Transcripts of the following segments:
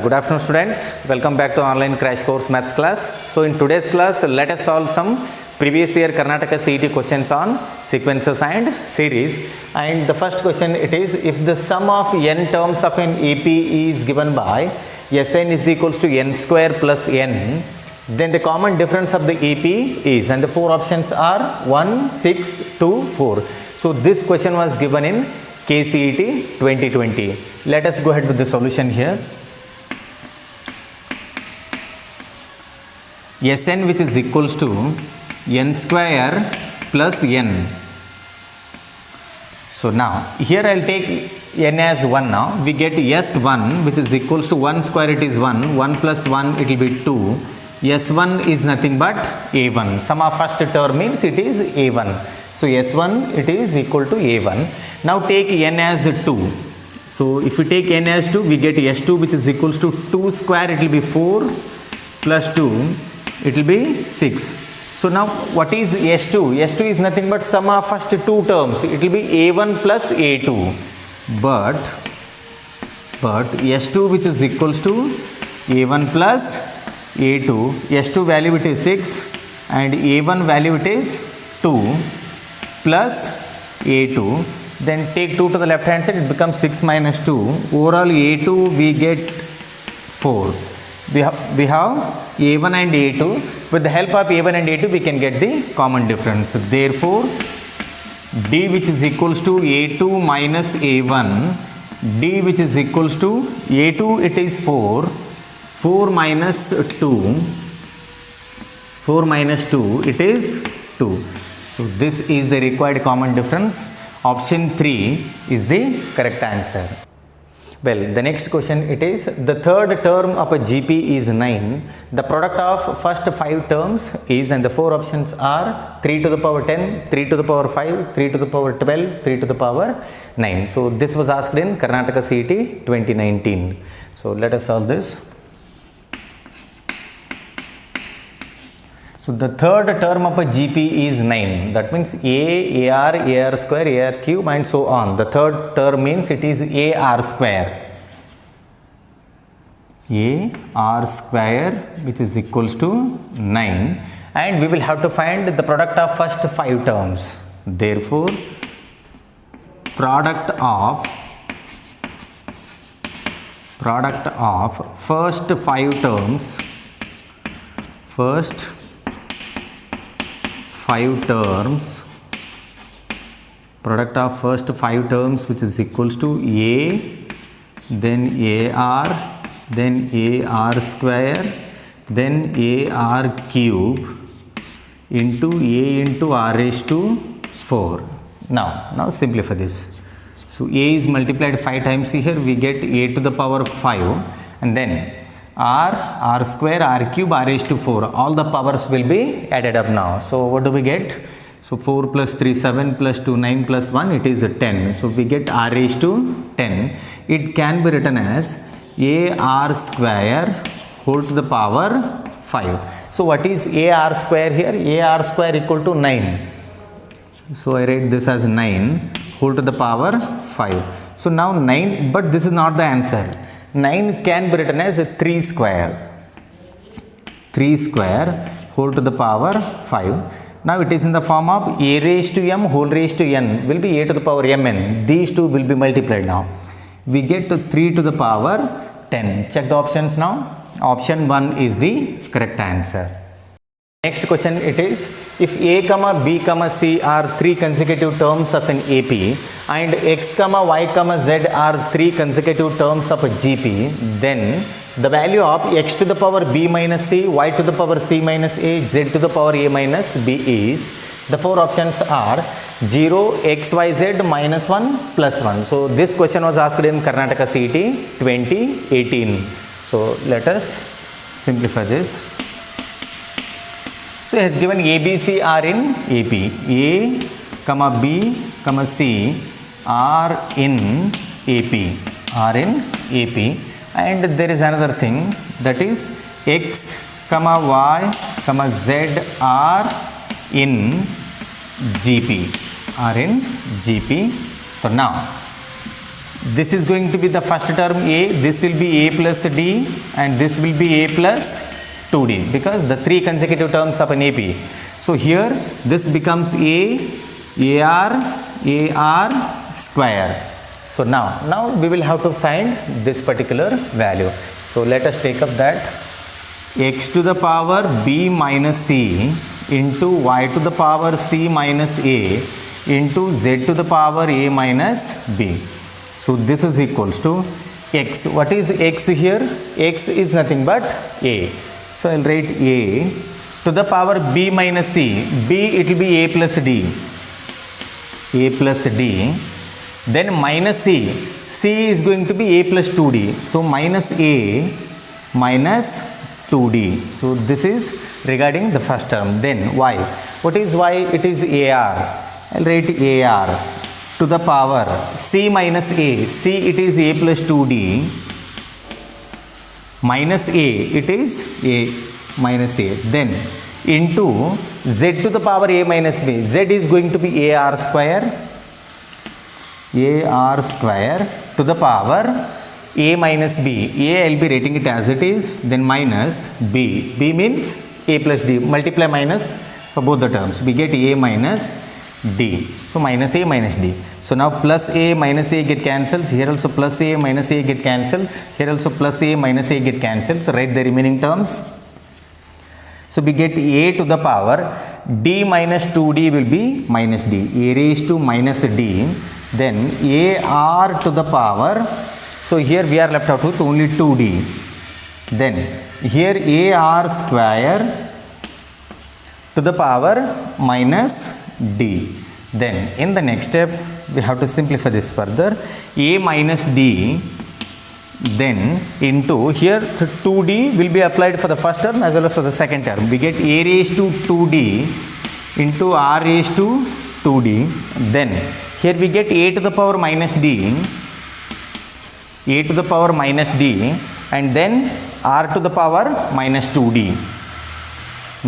Good afternoon students, welcome back to online crash course maths class. So in today's class let us solve some previous year Karnataka CET questions on sequences and series. And the first question it is, if the sum of n terms of an AP is given by Sn is equals to n square plus n, then the common difference of the AP is, and the four options are 1, 6, 2, 4. So this question was given in KCET 2020. Let us go ahead with the solution here. Sn which is equals to n square plus n. So now here I will take n as 1 now. We get S1 which is equals to 1 square, it is 1, 1 plus 1 it will be 2. S1 is nothing but A1. Sum of first term means it is A1. So S1 it is equal to A1. Now take n as 2. So if we take n as 2, we get S2 which is equals to 2 square, it will be 4 plus 2, it will be 6. So now what is S2? S2 is nothing but sum of first two terms. It will be A1 plus A2. But S2 which is equals to A1 plus A2, S2 value it is 6 and A1 value it is 2 plus A2. Then take 2 to the left hand side, it becomes 6 minus 2. Overall A2 we get 4. We have A1 and A2. With the help of A1 and A2 we can get the common difference. Therefore D which is equals to A2 minus A1, D which is equals to A2 it is 4, 4 minus 2 it is 2. So this is the required common difference. Option 3 is the correct answer. Well, the next question it is, the third term of a GP is 9. The product of first 5 terms is, and the four options are 3 to the power 10, 3 to the power 5, 3 to the power 12, 3 to the power 9. So this was asked in Karnataka CET 2019. So let us solve this. So the third term of a GP is 9. That means A, AR, AR square, AR cube and so on. The third term means it is AR square. AR square which is equals to 9. And we will have to find the product of first 5 terms. Therefore, product of first 5 terms, product of first 5 terms which is equals to A, then AR, then AR square, then AR cube into A into R raised to 4. Now simplify this. So A is multiplied 5 times here, we get A to the power 5, and then R square, R cube, R raised to 4. All the powers will be added up now. So what do we get? So 4 plus 3, 7 plus 2, 9 plus 1, it is 10. So we get R raised to 10. It can be written as AR square whole to the power 5. So what is AR square here? AR square equal to 9. So I write this as 9 whole to the power 5. So now 9, but this is not the answer. 9 can be written as 3 square. 3 square whole to the power 5. Now it is in the form of A raised to M whole raised to N will be A to the power Mn. These two will be multiplied now. We get to 3 to the power 10. Check the options now. Option 1 is the correct answer. Next question it is, if A, B, C are 3 consecutive terms of an AP and X, Y, Z are 3 consecutive terms of a GP, then the value of X to the power B minus C, Y to the power C minus A, Z to the power A minus B is, the four options are 0, X, Y, Z minus 1 plus 1. So this question was asked in Karnataka CET 2018. So let us simplify this. So it has given A, B, C are in AP. A, B, C are in AP. And there is another thing, that is X, Y, Z are in GP. So now this is going to be the first term a, this will be a plus d, and this will be a plus 2d, because the three consecutive terms of an AP. So here this becomes ar square. So now we will have to find this particular value. So let us take up that x to the power b minus c into y to the power c minus a into z to the power a minus b. So this is equals to x. What is x here? X is nothing but a. So I will write a to the power b minus c. B, it will be a plus d. A plus d. Then minus c. C is going to be a plus 2d. So minus a minus 2d. So this is regarding the first term. Then y. What is y? It is ar. I will write ar to the power c minus a. C, it is a plus 2d minus a. It is a minus a. Then into z to the power a minus b. Z is going to be ar square. Ar square to the power a minus b. A, I will be writing it as it is. Then minus b. B means a plus d. Multiply minus for both the terms. We get a minus d. So minus a minus d. So now plus a minus a get cancels. Here also plus a minus a get cancels. Here also plus a minus a get cancels. Write the remaining terms. So we get a to the power d minus 2d will be minus d. A raised to minus d. Then ar to the power. So here we are left out with only 2d. Then here ar square to the power minus d. Then in the next step we have to simplify this further. A minus d, then into here 2d will be applied for the first term as well as for the second term. We get a raised to 2d into r raised to 2d. Then here we get a to the power minus d, a to the power minus d, and then r to the power minus 2d.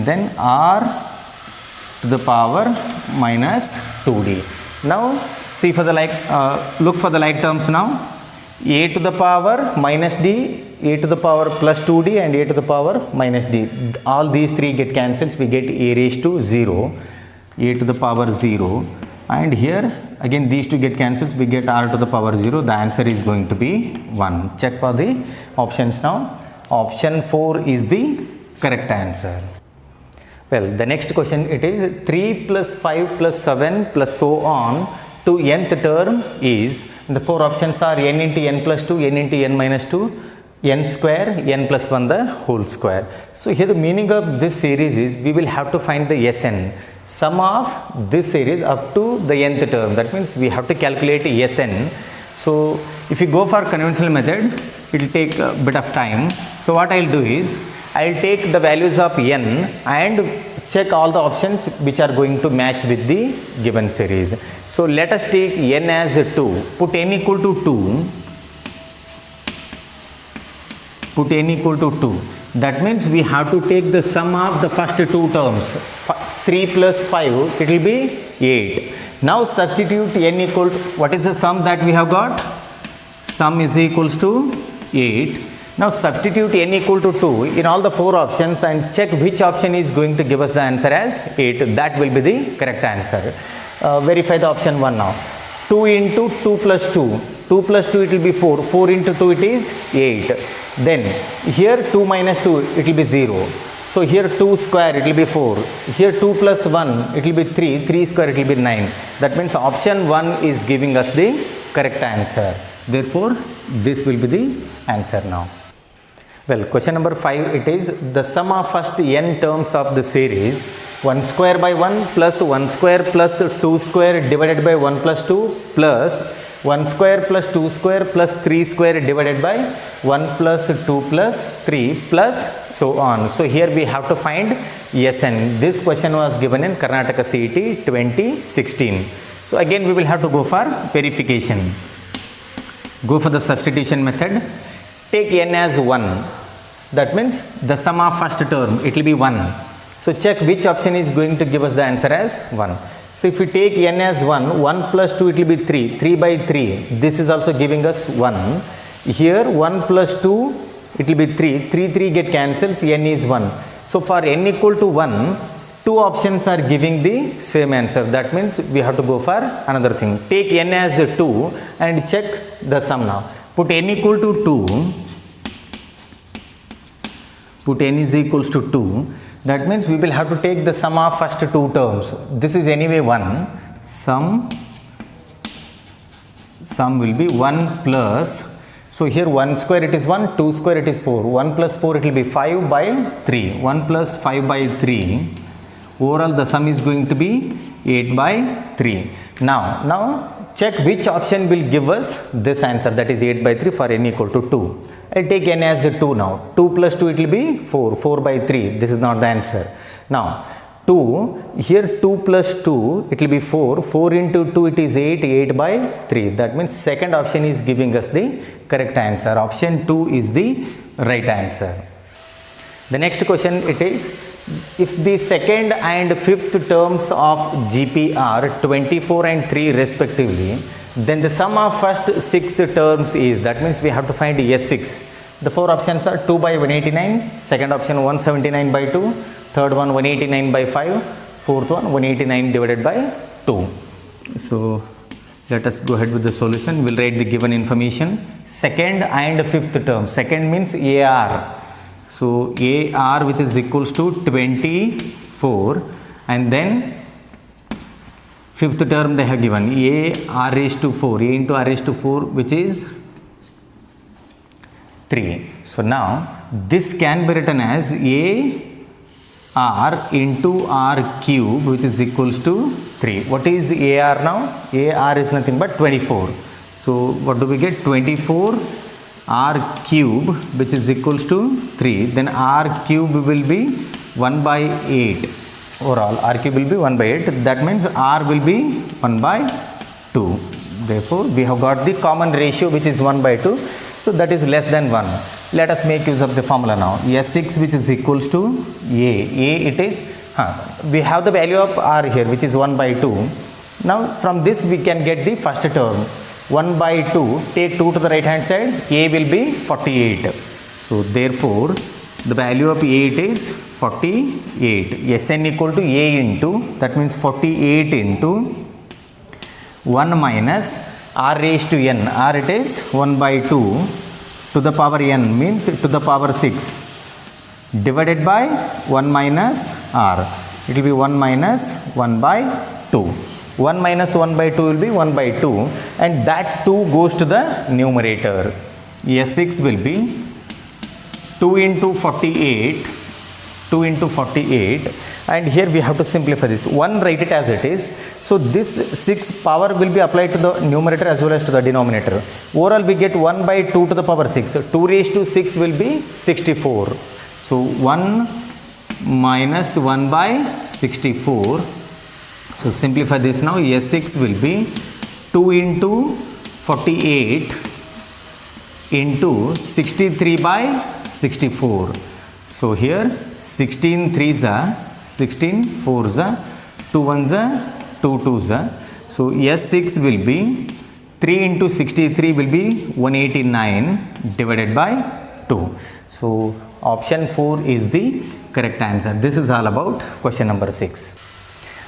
Then r to the power minus 2d. Now see for the look for the like terms now. A to the power minus d, a to the power plus 2d, and a to the power minus d. All these three get cancels. We get a raised to 0, a to the power 0, and here again these two get cancels. We get r to the power 0. The answer is going to be 1. Check for the options now. Option 4 is the correct answer. Well, the next question, it is 3 plus 5 plus 7 plus so on to nth term is, the four options are n into n plus 2, n into n minus 2, n square, n plus 1 the whole square. So here the meaning of this series is we will have to find the Sn, sum of this series up to the nth term. That means we have to calculate Sn. So if you go for conventional method, it will take a bit of time. So what I will do is, I will take the values of n and check all the options which are going to match with the given series. So let us take n as 2. Put n equal to 2. Put n equal to 2. That means we have to take the sum of the first two terms. 3 plus 5, it will be 8. Now substitute n equal to, what is the sum that we have got? Sum is equals to 8. Now substitute n equal to 2 in all the four options and check which option is going to give us the answer as 8. That will be the correct answer. Verify the option 1 now. 2 into 2 plus 2. 2 plus 2 it will be 4. 4 into 2 it is 8. Then here 2 minus 2 it will be 0. So here 2 square it will be 4. Here 2 plus 1 it will be 3. 3 square it will be 9. That means option 1 is giving us the correct answer. Therefore this will be the answer now. Well, question number 5, it is the sum of first n terms of the series 1 square by 1 plus 1 square plus 2 square divided by 1 plus 2 plus 1 square plus 2 square plus 3 square divided by 1 plus 2 plus 3 plus so on. So here we have to find Sn. This question was given in Karnataka CET 2016. So again we will have to go for verification. Go for the substitution method. Take n as 1. That means the sum of first term, it will be 1. So check which option is going to give us the answer as 1. So if we take n as 1, 1 plus 2 it will be 3, 3 by 3. This is also giving us 1. Here 1 plus 2 it will be 3, 3 3 get cancels, n is 1. So for n equal to 1, two options are giving the same answer. That means we have to go for another thing. Take n as 2 and check the sum now. Put n equal to 2. Put n is equals to 2. That means we will have to take the sum of first two terms. This is anyway 1. Sum will be 1 plus. So here 1 square it is 1, 2 square it is 4. 1 plus 4 it will be 5 by 3. 1 plus 5 by 3. Overall the sum is going to be 8 by 3. Now check which option will give us this answer, that is 8 by 3 for n equal to 2. I'll take n as 2 now. 2 plus 2 it will be 4. 4 by 3. This is not the answer. Now 2, here 2 plus 2 it will be 4. 4 into 2 it is 8. 8 by 3. That means second option is giving us the correct answer. Option 2 is the right answer. The next question it is, if the second and fifth terms of GP are 24 and 3 respectively, then the sum of first 6 terms is, that means we have to find S6. The four options are 2 by 189, second option 179 by 2, third one 189 by 5, fourth one 189 divided by 2. So let us go ahead with the solution. We'll write the given information. Second and fifth term. Second means AR. So AR which is equals to 24, and then fifth term they have given A R raised to 4, A into R raised to 4 which is 3. So now this can be written as A R into R cube which is equals to 3. What is AR now? AR is nothing but 24. So what do we get? 24 R cube which is equals to 3. Then R cube will be 1 by 8. Overall R cube will be 1 by 8. That means R will be 1 by 2. Therefore we have got the common ratio which is 1 by 2. So that is less than 1. Let us make use of the formula now. S6 which is equals to A it is, we have the value of R here which is 1 by 2. Now from this we can get the first term. 1 by 2, take 2 to the right hand side, A will be 48. So therefore the value of A is 48. Sn equal to A into, that means 48 into 1 minus R raised to n. R it is 1 by 2 to the power n means to the power 6 divided by 1 minus R. It will be 1 minus 1 by 2. 1 minus 1 by 2 will be 1 by 2, and that 2 goes to the numerator. S6 will be 2 into 48, 2 into 48, and here we have to simplify this. 1 write it as it is. So this 6 power will be applied to the numerator as well as to the denominator. Overall we get 1 by 2 to the power 6. So 2 raised to 6 will be 64. So 1 minus 1 by 64. So simplify this now. S6 will be 2 into 48 into 63 by 64. So here 16 3s are 16 4s are 2 1s are 2 2s are. So S6 will be 3 into 63 will be 189 divided by 2. So option 4 is the correct answer. This is all about question number 6.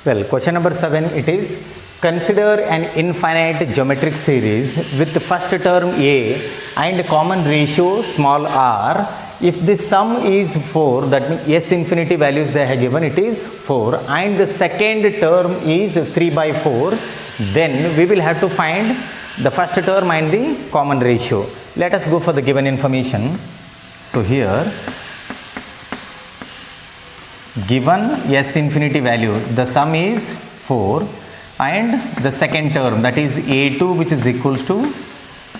Well, question number 7 it is, consider an infinite geometric series with the first term A and common ratio small r. If the sum is 4, that means S infinity values they have given, it is 4, and the second term is 3 by 4, then we will have to find the first term and the common ratio. Let us go for the given information. So here given S infinity value, the sum is 4 and the second term, that is A2 which is equals to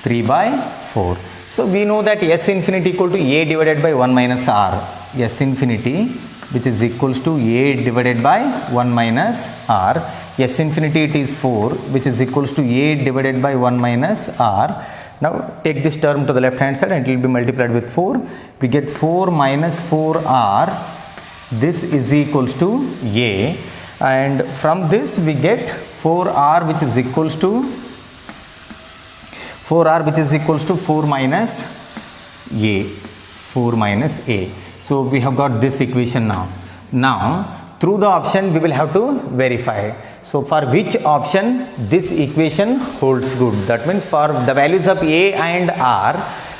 3 by 4. So we know that S infinity equal to A divided by 1 minus R. S infinity which is equals to A divided by 1 minus R. S infinity it is 4 which is equals to A divided by 1 minus R. Now take this term to the left hand side and it will be multiplied with 4. We get 4 minus 4R. This is equals to A, and from this we get 4r which is equals to 4 minus a, 4 minus a. So we have got this equation now. Now through the option we will have to verify. So for which option this equation holds good, that means for the values of a and r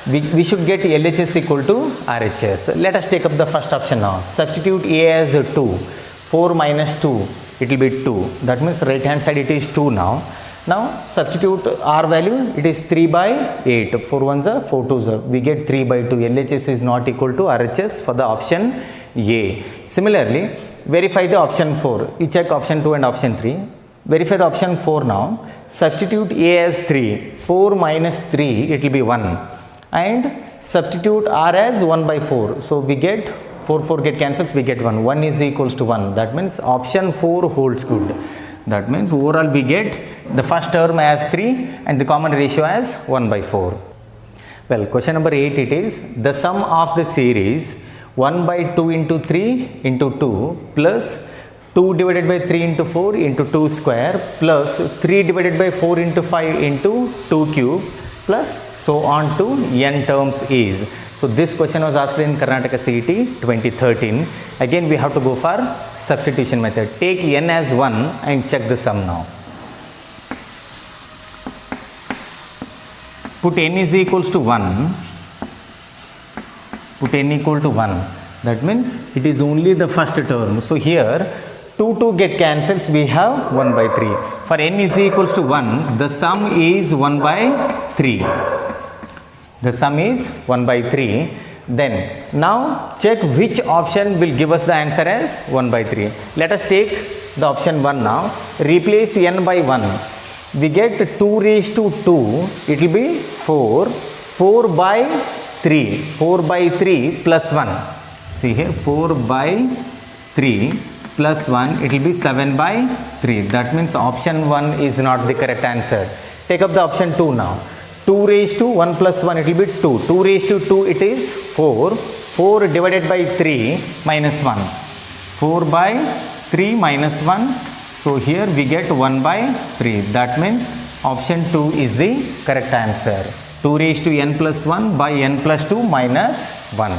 we should get LHS equal to RHS. Let us take up the first option now. Substitute a as 2, 4 minus 2, it will be 2, that means right hand side it is 2 now. Now substitute r value, it is 3 by 8, 4 ones are 4 twos are, we get 3 by 2. LHS is not equal to RHS for the option A. Similarly, verify the option 4. You check option 2 and option 3. Verify the option 4 now. Substitute a as 3, 4 minus 3, it will be 1. And substitute r as 1 by 4. So we get 4 get cancels, we get 1. 1 is equals to 1. That means option 4 holds good. That means overall we get the first term as 3 and the common ratio as 1 by 4. Well, question number 8 it is, the sum of the series 1 by 2 into 3 into 2 plus 2 divided by 3 into 4 into 2 square plus 3 divided by 4 into 5 into 2 cube plus so on to n terms is. So this question was asked in Karnataka CET 2013. Again we have to go for substitution method. Take n as 1 and check the sum now. Put n is equals to 1. Put n equal to 1. That means it is only the first term. So here 2 get cancels, we have 1 by 3. For n is equals to 1, the sum is 1 by 3. The sum is 1 by 3. Then now check which option will give us the answer as 1 by 3. Let us take the option 1 now. Replace n by 1. We get 2 raised to 2. It will be 4. 4 by 3. 4 by 3 plus 1. See here 4 by 3 plus 1. It will be 7 by 3. That means option 1 is not the correct answer. Take up the option 2 now. 2 raised to 1 plus 1, it will be 2. 2 raised to 2, it is 4. 4 divided by 3 minus 1. 4 by 3 minus 1. So here we get 1 by 3. That means option 2 is the correct answer. 2 raised to n plus 1 by n plus 2 minus 1.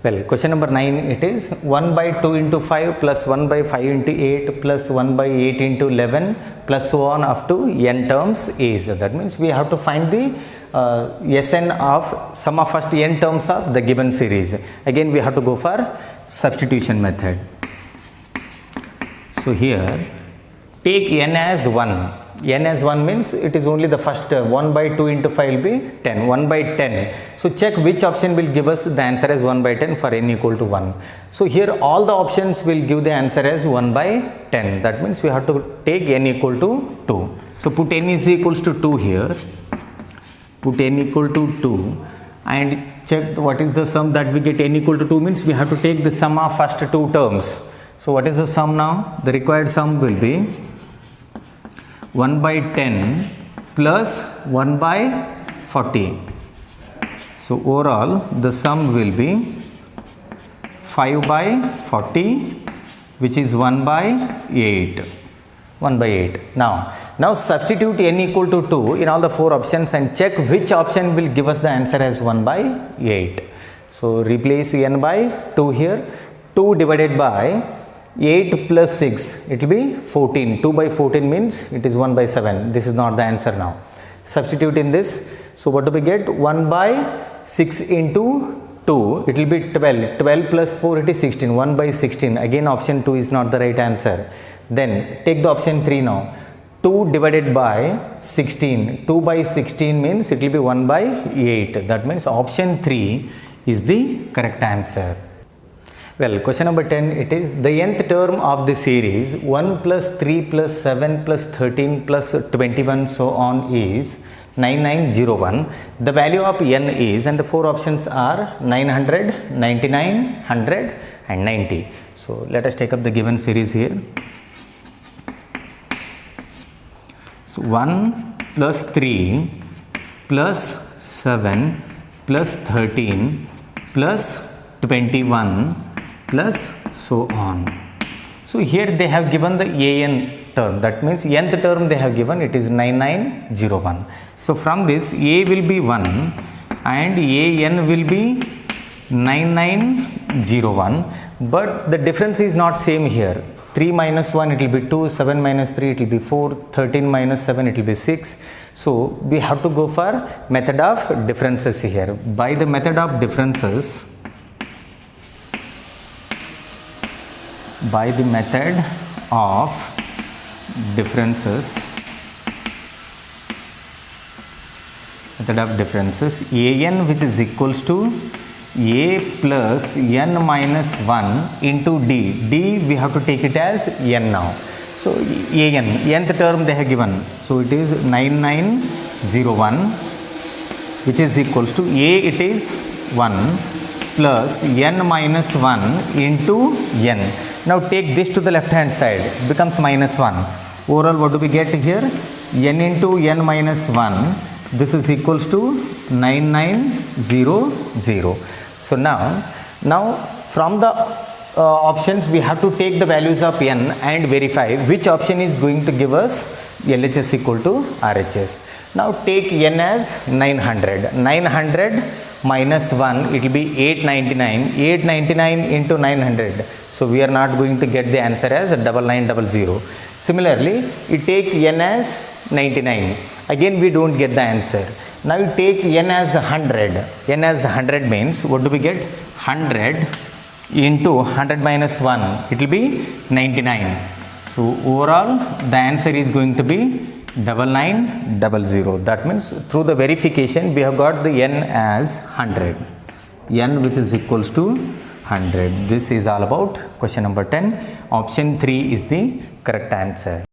Well, question number 9 it is 1 by 2 into 5 plus 1 by 5 into 8 plus 1 by 8 into 11 plus so on up to n terms is. That means we have to find the Sn of sum of first n terms of the given series. Again we have to go for substitution method. So here take n as 1. N as 1 means it is only the first term. 1 by 2 into 5 will be 10. 1 by 10. So check which option will give us the answer as 1 by 10 for n equal to 1. So here all the options will give the answer as 1 by 10. That means we have to take n equal to 2. So put n is equals to 2 here. Put n equal to 2 and check what is the sum that we get. N equal to 2 means we have to take the sum of first two terms. So what is the sum now? The required sum will be 1 by 10 plus 1 by 40. So overall the sum will be 5 by 40 which is 1 by 8. 1 by 8. Now substitute n equal to 2 in all the 4 options and check which option will give us the answer as 1 by 8. So replace n by 2 here. 2 divided by 8 plus 6, it will be 14. 2 by 14 means it is 1 by 7. This is not the answer now. Substitute in this. So what do we get? 1 by 6 into 2, it will be 12. 12 plus 4, it is 16. 1 by 16. Again option 2 is not the right answer. Then take the option 3 now. 2 divided by 16. 2 by 16 means it will be 1 by 8. That means option 3 is the correct answer. Well, question number 10, it is the nth term of the series 1 plus 3 plus 7 plus 13 plus 21 so on is 9901. The value of n is, and the 4 options are 900, 99, 100 and 90. So let us take up the given series here. So 1 plus 3 plus 7 plus 13 plus 21 plus so on. So here they have given the an term, that means nth term they have given, it is 9901. So from this a will be 1 and an will be 9901, but the difference is not same here. 3 minus 1 it will be 2, 7 minus 3 it will be 4, 13 minus 7 it will be 6. So we have to go for method of differences here. By the method of differences, by the method of differences, an which is equals to a plus n minus 1 into d. D we have to take it as n now. So an, nth term they have given. So it is 9901, which is equals to a, it is 1 plus n minus 1 into n. Now take this to the left hand side, it becomes minus 1. Overall what do we get here? N into n minus 1, this is equals to 9900. So now from the options we have to take the values of n and verify which option is going to give us LHS equal to RHS. Now take n as 900. 900 minus 1 it will be 899. 899 into 900. So we are not going to get the answer as 9900. Similarly, you take n as 99. Again we don't get the answer. Now you take n as 100. N as 100 means what do we get? 100 into 100 minus 1, it will be 99. So overall the answer is going to be 9900. That means through the verification we have got the n as 100. N which is equals to 100. This is all about question number 10. Option 3 is the correct answer.